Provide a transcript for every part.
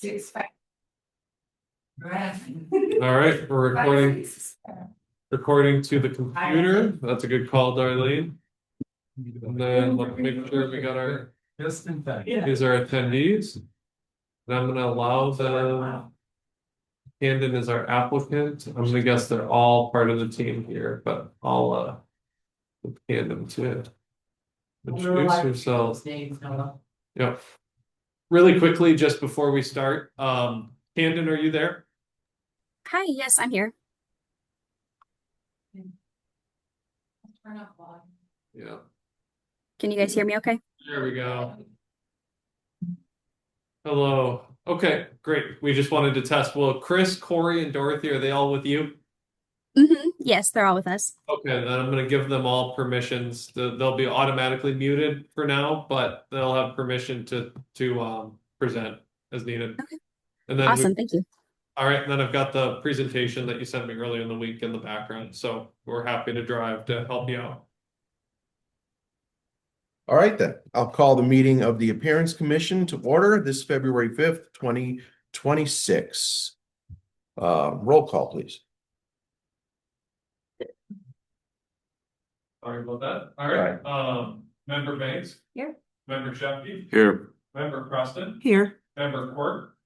All right, we're recording to the computer. That's a good call, Darlene. And then let's make sure we got our, these are attendees. And I'm gonna allow Camden as our applicant. I'm gonna guess they're all part of the team here, but I'll with Camden to introduce yourself. Yep. Really quickly, just before we start, Camden, are you there? Hi, yes, I'm here. Yeah. Can you guys hear me okay? There we go. Hello. Okay, great. We just wanted to test. Well, Chris, Corey, and Dorothy, are they all with you? Yes, they're all with us. Okay, then I'm going to give them all permissions. They'll be automatically muted for now, but they'll have permission to present as needed. Okay. And then Awesome, thank you. All right, and then I've got the presentation that you sent me earlier in the week in the background, so we're happy to drive to help you out. All right, then I'll call the meeting of the Appearance Commission to order this February 5th, 2026. Roll call, please. Sorry about that. All right. Member Banks. Here. Member Shefke. Here. Member Preston. Here. Member Quirk.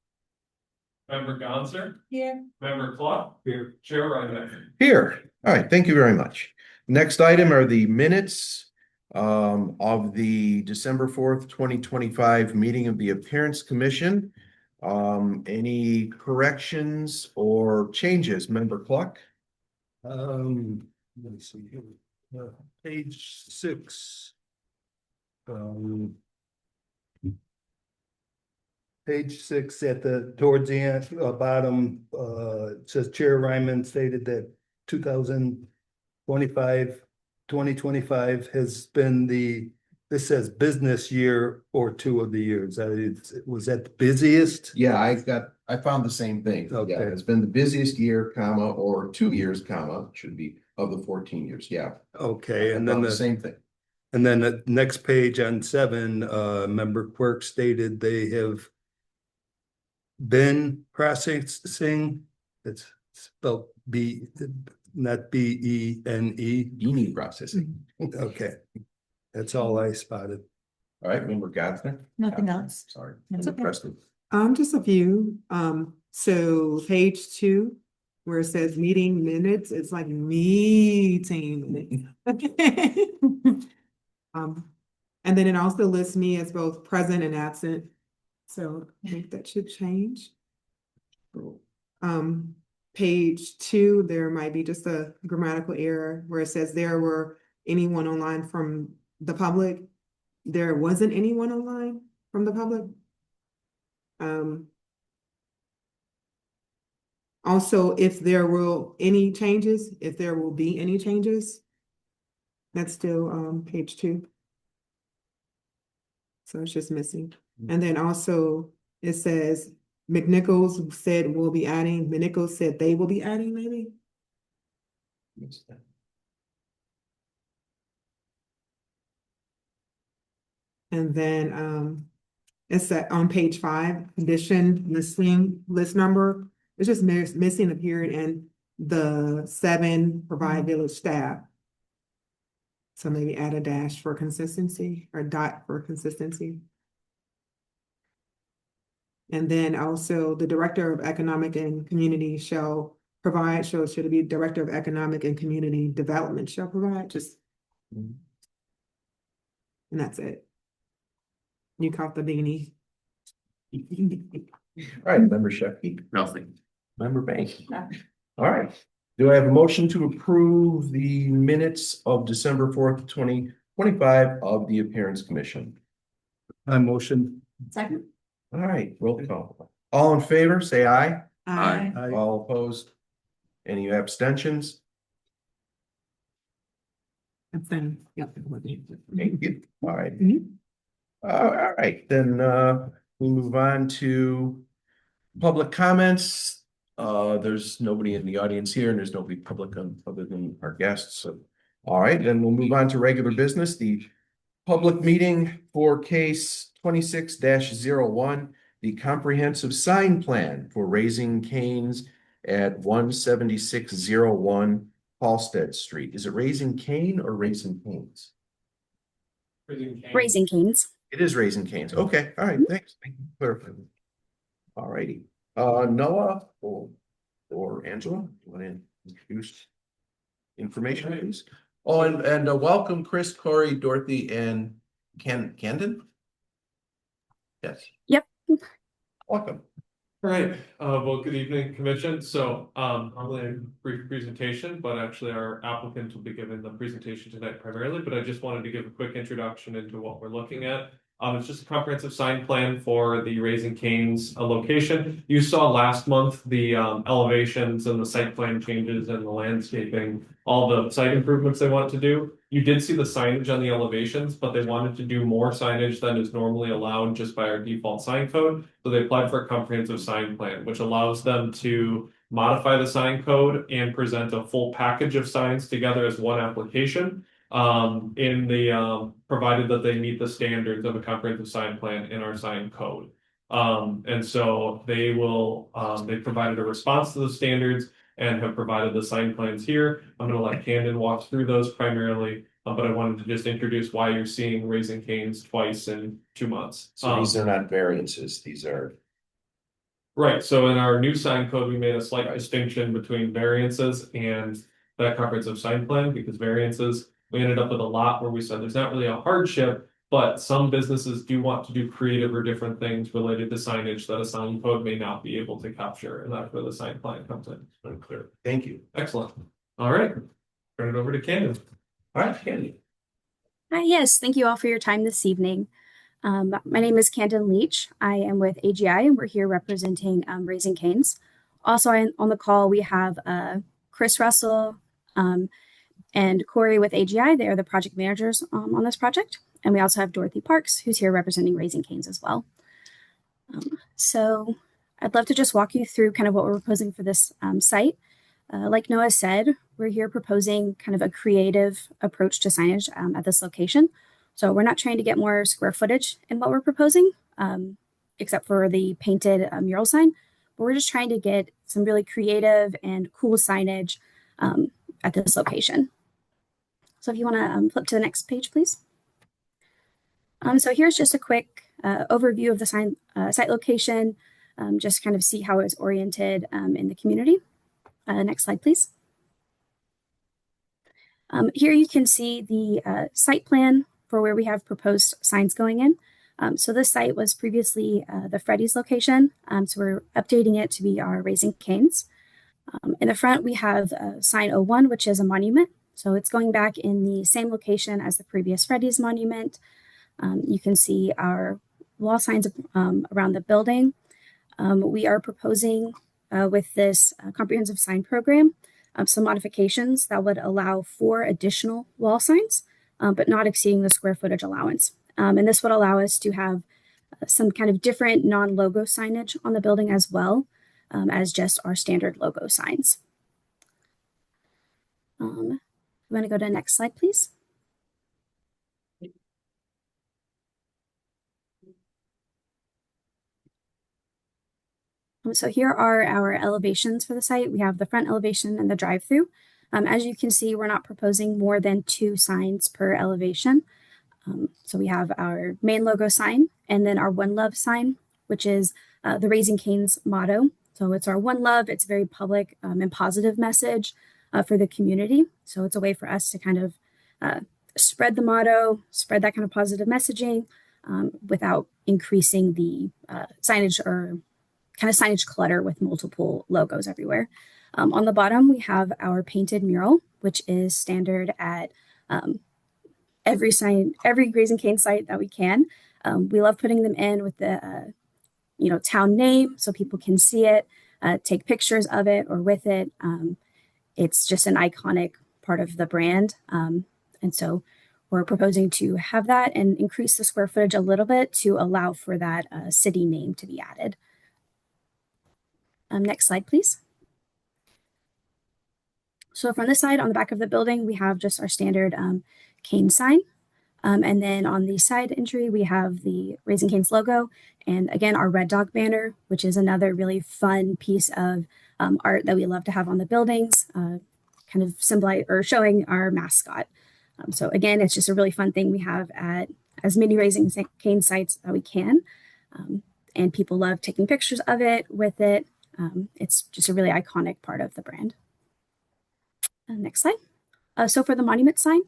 Member Gonser. Here. Member Clough. Here. Chair Reinbeck. Here. All right, thank you very much. Next item are the minutes of the December 4th, 2025 meeting of the Appearance Commission. Any corrections or changes, Member Cluck? Let me see here. Page 6. Page 6 at towards the end, bottom, it says Chair Ryman stated that 2025 has been this says business year or two of the years. Was that the busiest? Yeah, I found the same thing. Okay. Yeah, it's been the busiest year, comma, or 2 years, comma, should be of the 14 years. Yeah. Okay, and I then found the same thing. And then the next page on 7, Member Quirk stated they have been processing. It's spelled not B-E-N-E. Beanie processing. Okay, that's all I spotted. All right, Member Gardner. Nothing else. Sorry. That's okay. Preston. Just a few. So page 2, where it says meeting minutes, it's like meeting minutes. And then it also lists me as both present and absent. So I think that should change. Page 2, there might be just a grammatical error where it says there were anyone online from the public. There wasn't anyone online from the public. Also, if there will be any changes, that's still page 2. So it's just missing. And then also it says McNichols said we'll be adding, McNichols said they will be adding, maybe. And then it's on page 5, condition listing list number. It's just missing a period and the 7 provide village staff. So maybe add a dash for consistency or dot for consistency. And then also the director of economic and community shall provide, should it be director of economic and community development shall provide, just. And that's it. You caught the beanie. All right, Member Shefke. Nothing. Member Banks. All right. Do I have a motion to approve the minutes of December 4th, 2025 of the Appearance Commission? I motion. Second. All right, roll call. All in favor, say aye. Aye. All opposed? Any abstentions? Abstain. Yep. Thank you. All right. Mhm. All right, then we move on to public comments. There's nobody in the audience here and there's nobody public other than our guests. So, all right, then we'll move on to regular business. The public meeting for case 26-01 the comprehensive sign plan for Raising Cane's at 17601 Halsted Street. Is it Raising Cane or Raising Cane's? Raising Canes. It is Raising Cane's. Okay, all right, thanks. Thank you for clarifying. All righty. Noah or Angela, you want to introduce information, please? Oh, and welcome Chris, Corey, Dorothy, and Camden? Yes. Yep. Welcome. All right, well, good evening, commission. So, normally a brief presentation, but actually our applicant will be giving the presentation tonight primarily, but I just wanted to give a quick introduction into what we're looking at. It's just a comprehensive sign plan for the Raising Cane's location. You saw last month the elevations and the site plan changes and the landscaping, all the site improvements they want to do. You did see the signage on the elevations, but they wanted to do more signage than is normally allowed just by our default sign code. So they applied for a comprehensive sign plan, which allows them to modify the sign code and present a full package of signs together as one application. Provided that they meet the standards of a comprehensive sign plan in our sign code. And so they provided a response to the standards and have provided the sign plans here. I'm going to let Camden walk through those primarily, but I wanted to just introduce why you're seeing Raising Cane's twice in 2 months. So these are not variances, these are. Right, so in our new sign code, we made a slight distinction between variances and that comprehensive sign plan, because variances, we ended up with a lot where we said there's not really a hardship, but some businesses do want to do creative or different things related to signage that a sign code may not be able to capture, and that's where the sign plan comes in. Unclear. Thank you. Excellent. All right, turn it over to Camden. All right, Candy. Hi, yes, thank you all for your time this evening. My name is Camden Leach. I am with AGI, and we're here representing Raising Cane's. Also on the call, we have Chris Russell and Corey with AGI. They are the project managers on this project. And we also have Dorothy Parks, who's here representing Raising Cane's as well. So I'd love to just walk you through kind of what we're proposing for this site. Like Noah said, we're here proposing kind of a creative approach to signage at this location. So we're not trying to get more square footage in what we're proposing, except for the painted mural sign, but we're just trying to get some really creative and cool signage at this location. So if you want to flip to the next page, please. So here's just a quick overview of the site location, just kind of see how it's oriented in the community. Next slide, please. Here you can see the site plan for where we have proposed signs going in. So this site was previously the Freddy's location, so we're updating it to be our Raising Cane's. In the front, we have sign 01, which is a monument. So it's going back in the same location as the previous Freddy's monument. You can see our wall signs around the building. We are proposing with this comprehensive sign program some modifications that would allow 4 additional wall signs, but not exceeding the square footage allowance. And this would allow us to have some kind of different non-logo signage on the building as well as just our standard logo signs. I'm going to go to the next slide, please. So here are our elevations for the site. We have the front elevation and the drive-through. As you can see, we're not proposing more than 2 signs per elevation. So we have our main logo sign and then our One Love sign, which is the Raising Cane's motto. So it's our One Love. It's a very public and positive message for the community. So it's a way for us to kind of spread the motto, spread that kind of positive messaging without increasing the signage or kind of signage clutter with multiple logos everywhere. On the bottom, we have our painted mural, which is standard at every Raising Cane site that we can. We love putting them in with the town name so people can see it, take pictures of it or with it. It's just an iconic part of the brand. And so we're proposing to have that and increase the square footage a little bit to allow for that city name to be added. Next slide, please. So from this side, on the back of the building, we have just our standard cane sign. And then on the side entry, we have the Raising Cane's logo, and again, our Red Dog banner, which is another really fun piece of art that we love to have on the buildings, kind of symbolize or showing our mascot. So again, it's just a really fun thing we have at as many Raising Cane sites that we can. And people love taking pictures of it with it. It's just a really iconic part of the brand. Next slide. So for the monument sign,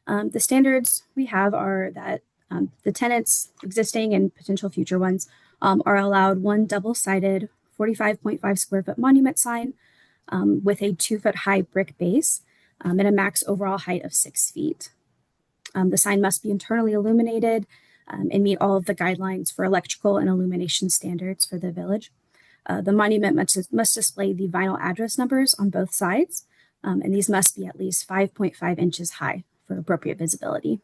the standards we have are that the tenants, existing and potential future ones, are allowed one double-sided 45.5 square foot monument sign with a 2-foot high brick base and a max overall height of 6 feet. The sign must be internally illuminated and meet all of the guidelines for electrical and illumination standards for the village. The monument must display the vinyl address numbers on both sides, and these must be at least 5.5 inches high for appropriate visibility.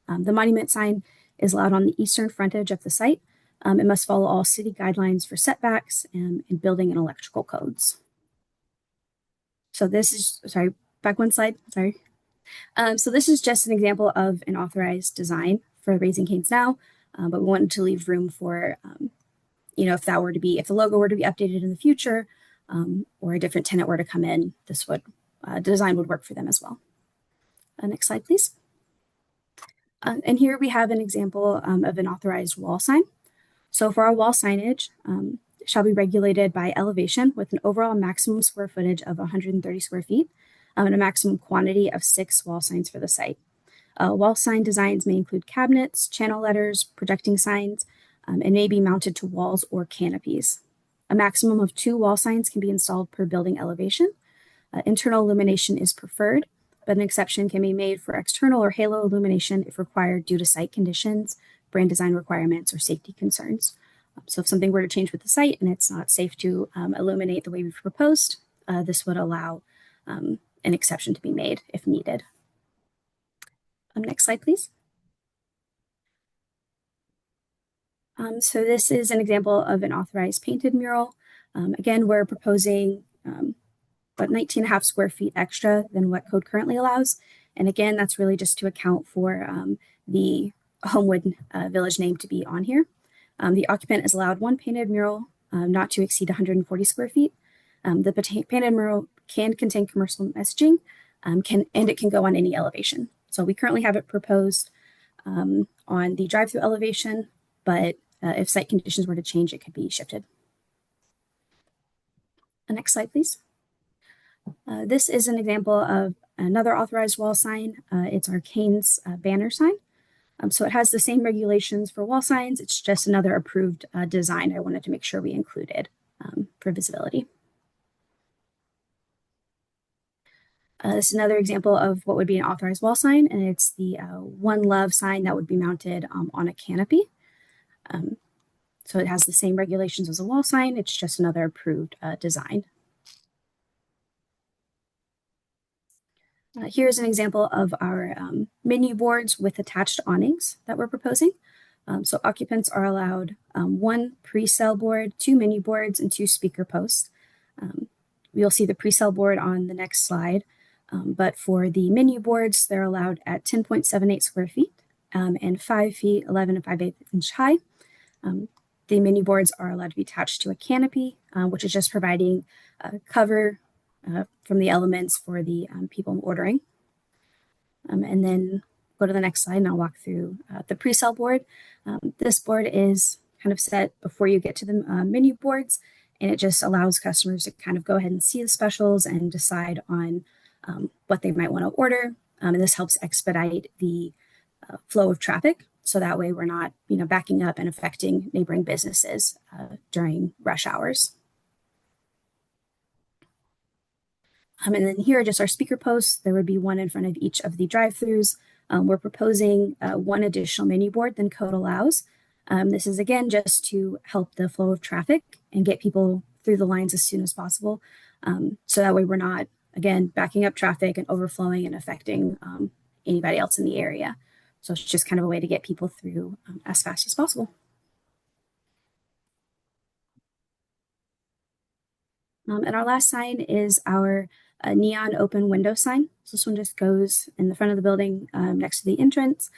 The monument sign is allowed on the eastern frontage of the site. It must follow all city guidelines for setbacks and building and electrical codes. So this is, sorry, back one slide, sorry. So this is just an example of an authorized design for Raising Cane's now, but we wanted to leave room for, if that were to be, if the logo were to be updated in the future, or a different tenant were to come in, this would, design would work for them as well. Next slide, please. And here we have an example of an authorized wall sign. So for our wall signage, it shall be regulated by elevation with an overall maximum square footage of 130 square feet and a maximum quantity of 6 wall signs for the site. Wall sign designs may include cabinets, channel letters, projecting signs, and may be mounted to walls or canopies. A maximum of 2 wall signs can be installed per building elevation. Internal illumination is preferred, but an exception can be made for external or halo illumination if required due to site conditions, brand design requirements, or safety concerns. So if something were to change with the site and it's not safe to illuminate the way we've proposed, this would allow an exception to be made if needed. Next slide, please. So this is an example of an authorized painted mural. Again, we're proposing about 19.5 square feet extra than what code currently allows. And again, that's really just to account for the Homewood Village name to be on here. The occupant is allowed 1 painted mural, not to exceed 140 square feet. The painted mural can contain commercial messaging, and it can go on any elevation. So we currently have it proposed on the drive-through elevation, but if site conditions were to change, it could be shifted. Next slide, please. This is an example of another authorized wall sign. It's our Cane's banner sign. So it has the same regulations for wall signs. It's just another approved design I wanted to make sure we included for visibility. This is another example of what would be an authorized wall sign, and it's the One Love sign that would be mounted on a canopy. So it has the same regulations as a wall sign. It's just another approved design. Here's an example of our menu boards with attached awnings that we're proposing. So occupants are allowed 1 pre-sale board, 2 menu boards, and 2 speaker posts. You'll see the pre-sale board on the next slide. But for the menu boards, they're allowed at 10.78 square feet and 5 feet, 11 and 5/8 inch high. The menu boards are allowed to be attached to a canopy, which is just providing cover from the elements for the people ordering. And then go to the next slide and I'll walk through the pre-sale board. This board is kind of set before you get to the menu boards, and it just allows customers to kind of go ahead and see the specials and decide on what they might want to order. And this helps expedite the flow of traffic. So that way we're not, backing up and affecting neighboring businesses during rush hours. And then here are just our speaker posts. There would be 1 in front of each of the drive-throughs. We're proposing 1 additional menu board than code allows. This is again just to help the flow of traffic and get people through the lines as soon as possible. So that way we're not, again, backing up traffic and overflowing and affecting anybody else in the area. So it's just kind of a way to get people through as fast as possible. And our last sign is our neon open window sign. So this one just goes in the front of the building next to the entrance.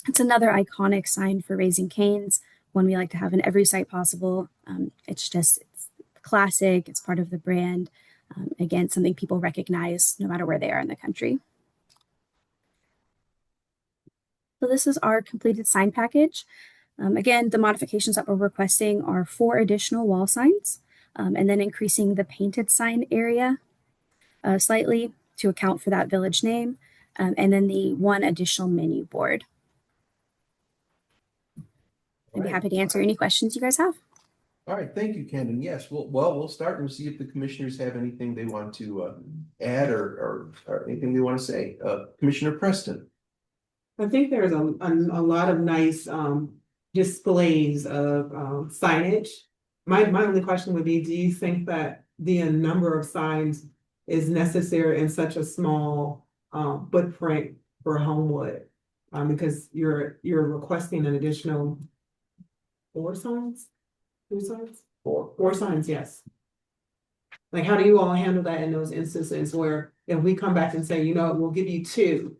It's another iconic sign for Raising Cane's, one we like to have in every site possible. It's classic, it's part of the brand. Again, something people recognize no matter where they are in the country. So this is our completed sign package. Again, the modifications that we're requesting are 4 additional wall signs, and then increasing the painted sign area slightly to account for that village name, and then the 1 additional menu board. I'd be happy to answer any questions you guys have. All right, thank you, Kendon. Yes, we'll start and see if the commissioners have anything they want to add or anything they want to say. Commissioner Preston. I think there's a lot of nice displays of signage. My only question would be, do you think that the number of signs is necessary in such a small footprint for Homewood? Because you're requesting an additional 4 signs? 2 signs? 4 signs, yes. Like, how do you all handle that in those instances where if we come back and say, you know, we'll give you 2?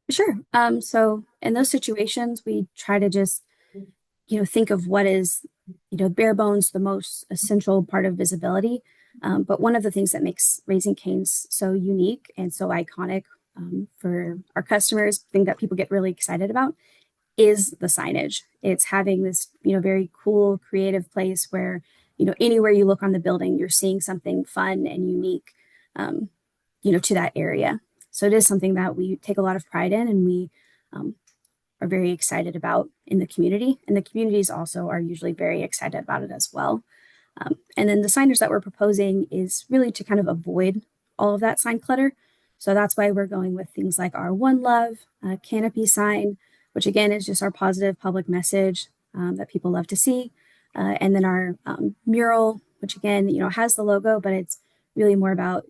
Sure. So in those situations, we try to just, think of what is, bare bones, the most essential part of visibility. But one of the things that makes Raising Cane's so unique and so iconic for our customers, thing that people get really excited about, is the signage. It's having this, very cool, creative place where, anywhere you look on the building, you're seeing something fun and unique, to that area. So it is something that we take a lot of pride in, and we are very excited about in the community. And the communities also are usually very excited about it as well. And then the signage that we're proposing is really to kind of avoid all of that sign clutter. So that's why we're going with things like our One Love canopy sign, which again is just our positive public message that people love to see. And then our mural, which again, has the logo, but it's really more about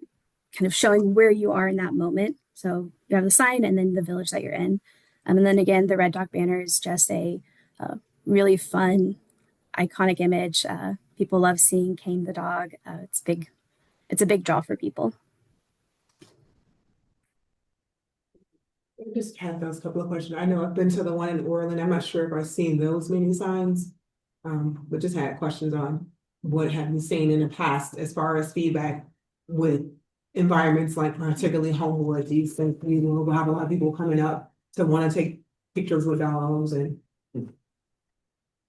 kind of showing where you are in that moment. So you have the sign and then the village that you're in. And then again, the Red Dog banner is just a really fun, iconic image. People love seeing Cane the dog. It's a big draw for people. I just have those couple of questions. I know I've been to the one in Orland. I'm not sure if I've seen those many signs. But just had questions on what have you seen in the past as far as feedback with environments like particularly Homewood. Do you think we will have a lot of people coming up to want to take pictures with dogs? And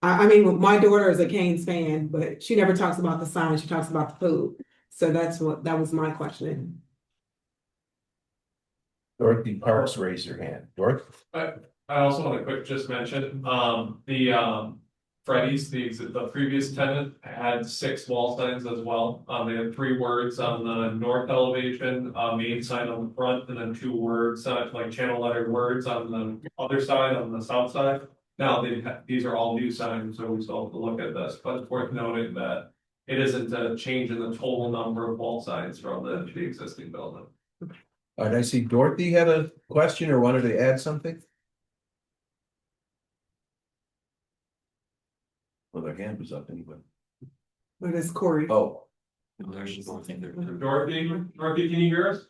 I mean, my daughter is a Cane's fan, but she never talks about the sign. She talks about the food. So that was my question. Dorothy Parks raised her hand. Dorothy? I also want to quick just mention, the Freddy's, the previous tenant had 6 wall signs as well. They had 3 words on the north elevation, main sign on the front, and then 2 words, like channel letter words on the other side, on the south side. Now, these are all new signs, so we still have to look at this, but it's worth noting that it isn't a change in the total number of wall signs from the existing building. All right, I see Dorothy had a question or wanted to add something. Well, their hand was up anyway. But it's Corey. Oh, Dorothy, can you hear us?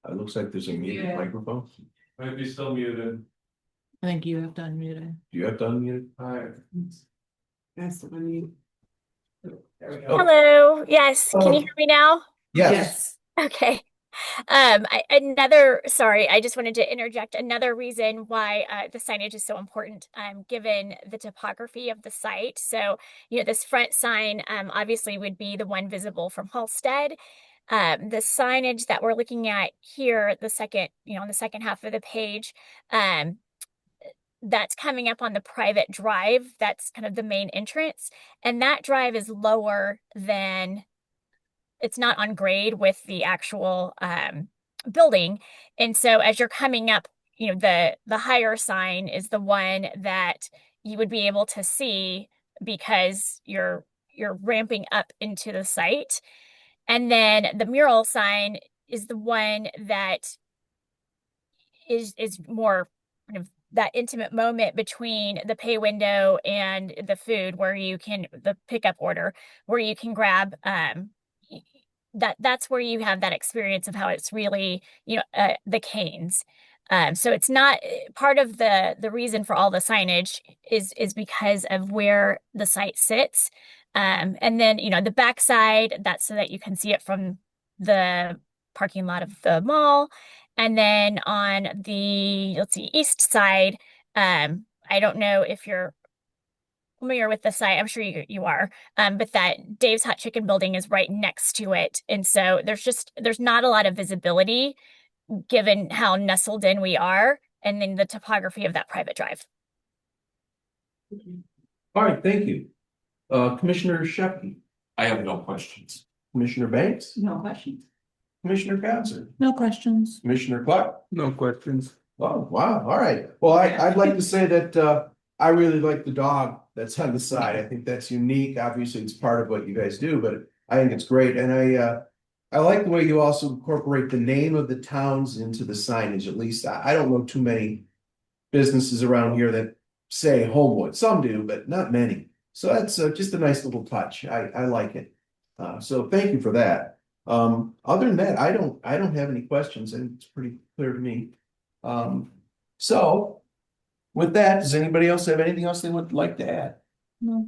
it looks like there's a muted microphone. Might be still muted. I think you have to unmute it. Do you have to unmute? All right. That's what I mean. There we go. Oh. Hello. Yes. Can you hear me now? Yes. Okay. Sorry, I just wanted to interject another reason why the signage is so important, given the topography of the site. So, this front sign obviously would be the one visible from Halsted. The signage that we're looking at here, the second, on the second half of the page, that's coming up on the private drive. That's kind of the main entrance. And that drive is lower than, it's not on grade with the actual building. And so as you're coming up, the higher sign is the one that you would be able to see because you're ramping up into the site. And then the mural sign is the one that is more kind of that intimate moment between the pay window and the food, where you can, the pickup order, where you can grab that's where you have that experience of how it's really, the canes. So it's not part of the reason for all the signage is because of where the site sits. And then, the backside, that's so that you can see it from the parking lot of the mall. And then on the, let's see, east side, I don't know if you're familiar with the site. I'm sure you are. But that Dave's Hot Chicken building is right next to it. And so there's not a lot of visibility given how nestled in we are and then the topography of that private drive. All right, thank you. Commissioner Shepke, I have no questions. Commissioner Banks, No questions. Commissioner Cotser, No questions. Commissioner Clark. No questions. Oh, wow, all right. Well, I'd like to say that I really like the dog that's on the side. I think that's unique. Obviously, it's part of what you guys do, but I think it's great. And I like the way you also incorporate the name of the towns into the signage. At least I don't know too many businesses around here that say Homewood. Some do, but not many. So that's just a nice little touch. I like it. So thank you for that. Other than that, I don't have any questions, and it's pretty clear to me. So with that, does anybody else have anything else they would like to add? No.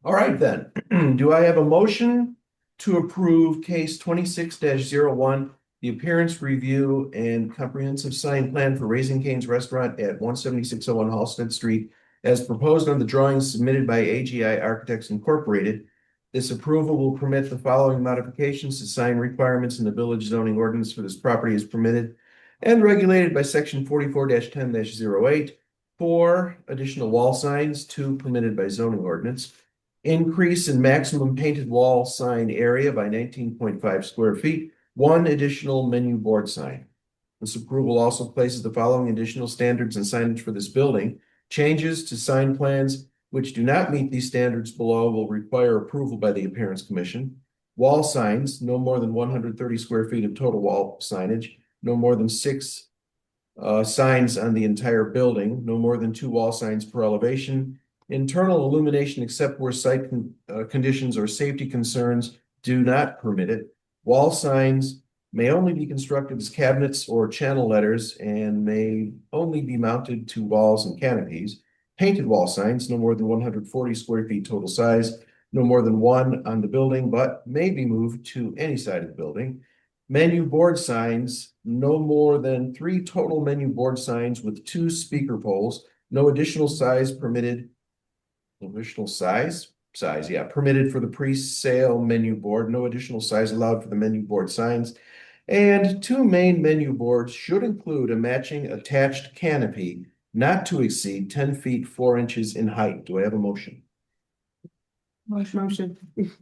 All right, then. Do I have a motion to approve case 26-01, the appearance review and comprehensive sign plan for Raising Cane's Restaurant at 17601 Halsted Street as proposed on the drawings submitted by AGI Architects Incorporated? This approval will permit the following modifications to sign requirements in the village zoning ordinance for this property is permitted and regulated by section 44-10-08. 4 additional wall signs, 2 permitted by zoning ordinance. Increase in maximum painted wall sign area by 19.5 square feet. 1 additional menu board sign. This approval also places the following additional standards and signage for this building. Changes to sign plans which do not meet these standards below will require approval by the Appearance Commission. Wall signs, no more than 130 square feet of total wall signage, no more than 6 signs on the entire building, no more than 2 wall signs per elevation. Internal illumination except where site conditions or safety concerns do not permit it. Wall signs may only be constructed as cabinets or channel letters and may only be mounted to walls and canopies. Painted wall signs, no more than 140 square feet total size, no more than 1 on the building, but may be moved to any side of the building. Menu board signs, no more than 3 total menu board signs with 2 speaker poles, no additional size permitted. Additional size, yeah, permitted for the pre-sale menu board, no additional size allowed for the menu board signs. And 2 main menu boards should include a matching attached canopy not to exceed 10 feet 4 inches in height. Do I have a motion? Motion.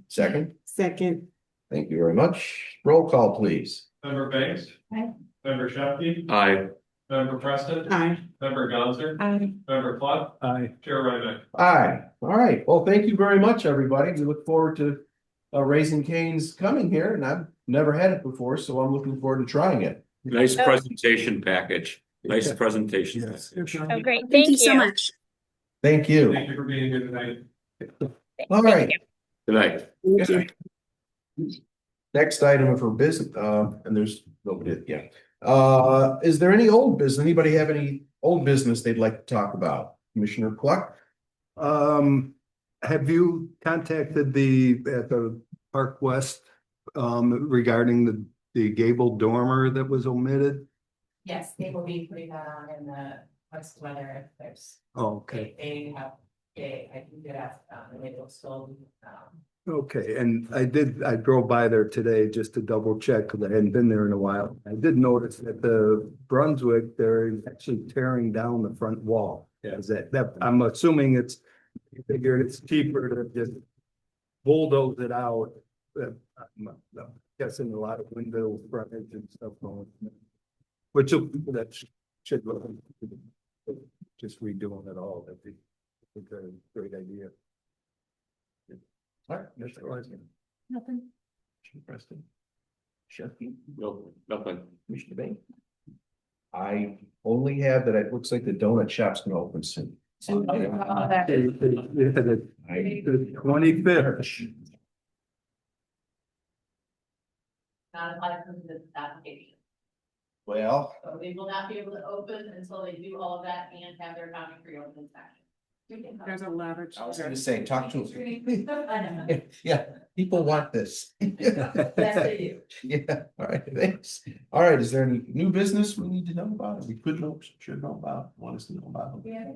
Second? Second. Thank you very much. Roll call, please. Member Banks? Aye. Member Shepke? Aye. Member Preston? Aye. Member Gonzer? Aye. Member Cluck? Aye. Chair Ryback? Aye. All right. Well, thank you very much, everybody. We look forward to Raising Cane's coming here, and I've never had it before, so I'm looking forward to trying it. Nice Oh. presentation package. Nice presentation. Yes. Oh, great. Thank you so much. Thank you. Thank you for being here tonight. All right. Good night. Good night. Next item for business, and there's nobody, yeah. Is there any old business? Anybody have any old business they'd like to talk about? Commissioner Cluck? Have you contacted at the Park West regarding the gable dormer that was omitted? Yes, they will be putting that on in the west weather if there's, Oh, okay. I can get asked, and they will still, Okay, and I drove by there today just to double check because I hadn't been there in a while. I did notice that the Brunswick, they're actually tearing down the front wall. Is that I'm assuming it's, you figure it's cheaper to just bulldoze it out. I'm guessing a lot of window frontage and stuff going. Which should look just redoing it all. That'd be a great idea. All right, Mr. Leisner. Nothing. Commissioner Preston. Sheffield. No, nothing. Commissioner Bain. I only have that it looks like the donut shop's gonna open soon. The 25th. not apply for this application. Well, So they will not be able to open until they do all of that and have their county pre-open inspection. There's a leverage. I was gonna say, talk to them. I know. Yeah, people want this. Yes, they do. Yeah, all right, thanks. All right, is there any new business we need to know about? We could know, should know about, want us to know about? Yeah.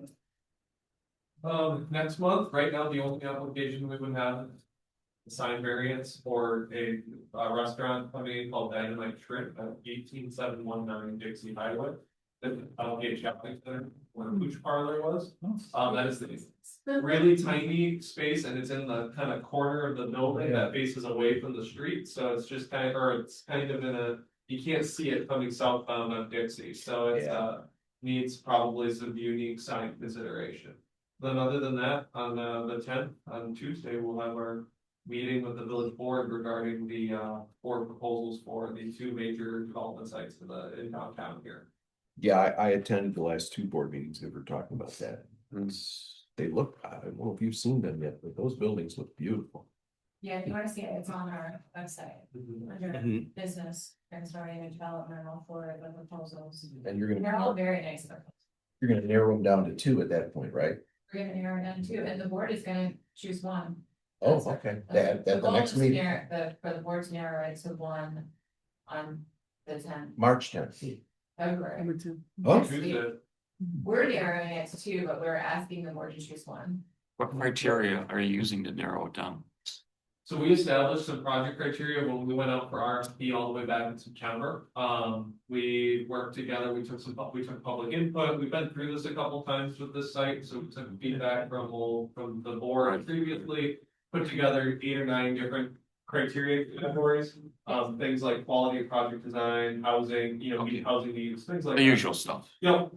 Next month, right now, the only application we would have is a sign variance for a restaurant company called Dynamite Shrimp at 18719 Dixie Highway. The Gate Shopping Center, where the Pooch Parlor was. That is the really tiny space, and it's in the kind of corner of the building that faces away from the street, so it's just kind of, or it's kind of in a, you can't see it coming southbound on Dixie, so it's needs probably some unique sign consideration. Then other than that, on the 10th, on Tuesday, we'll have our meeting with the village board regarding the board proposals for the two major development sites in downtown here. Yeah, I attended the last two board meetings that were talking about that. They look, I don't know if you've seen them yet, but those buildings look beautiful. Yeah, if you wanna see it, it's on our website, under Mhm. business and starting a development all for the proposals. And you're They're all very nice. you're gonna narrow them down to two at that point, right? We're gonna narrow it down to, and the board is gonna choose one. Oh, okay, that, The the goal next is to meeting, narrow- for the board to narrow it to one on the 10th March 10th. February. Number two. Oh, Next week. Tuesday. We're narrowing it to two, but we're asking the board to choose one. What criteria are you using to narrow it down? So we established some project criteria when we went out for RFP all the way back in September. We worked together, we took public input, we've been through this a couple times with this site, so we took feedback from the board previously. Put together 8 or 9 different criteria categories, things like quality of project design, housing, meet housing needs, things like The that. usual stuff. Yep,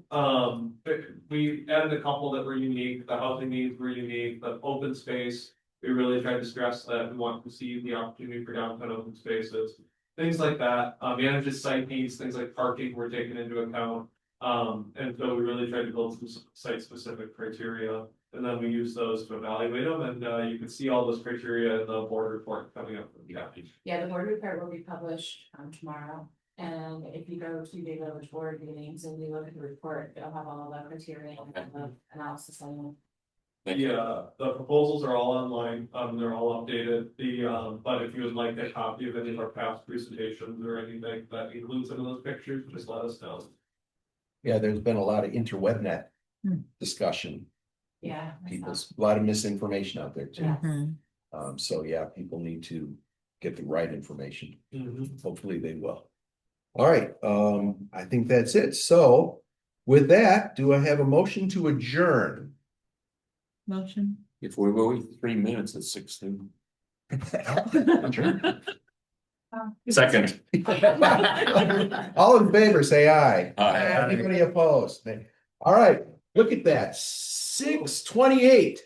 we added a couple that were unique, the housing needs were unique, the open space. We really tried to stress that we want to see the opportunity for downtown open spaces, things like that. Manages site needs, things like parking were taken into account. And so we really tried to build some site specific criteria. And then we use those to evaluate them, and you can see all those criteria in the board report coming up. Yeah, the board report will be published tomorrow. And if you go to the village board meetings and you look at the report, it'll have all the criteria and the analysis on The proposals are all online, they're all updated, but if you would like a copy of any of our past presentations or anything that includes some of those pictures, just let us know. yeah, there's been a lot of interwebnet discussion. Yeah. People's, a lot of misinformation out there too. Yeah. So yeah, people need to get the right information. Mm-hmm. Hopefully they will. All right, I think that's it. So with that, do I have a motion to adjourn? Motion. If we wait 3 minutes, it's 16. Adjourn. Second. All in favor, say aye. Aye. Anybody opposed? All right, look at that, 6:28.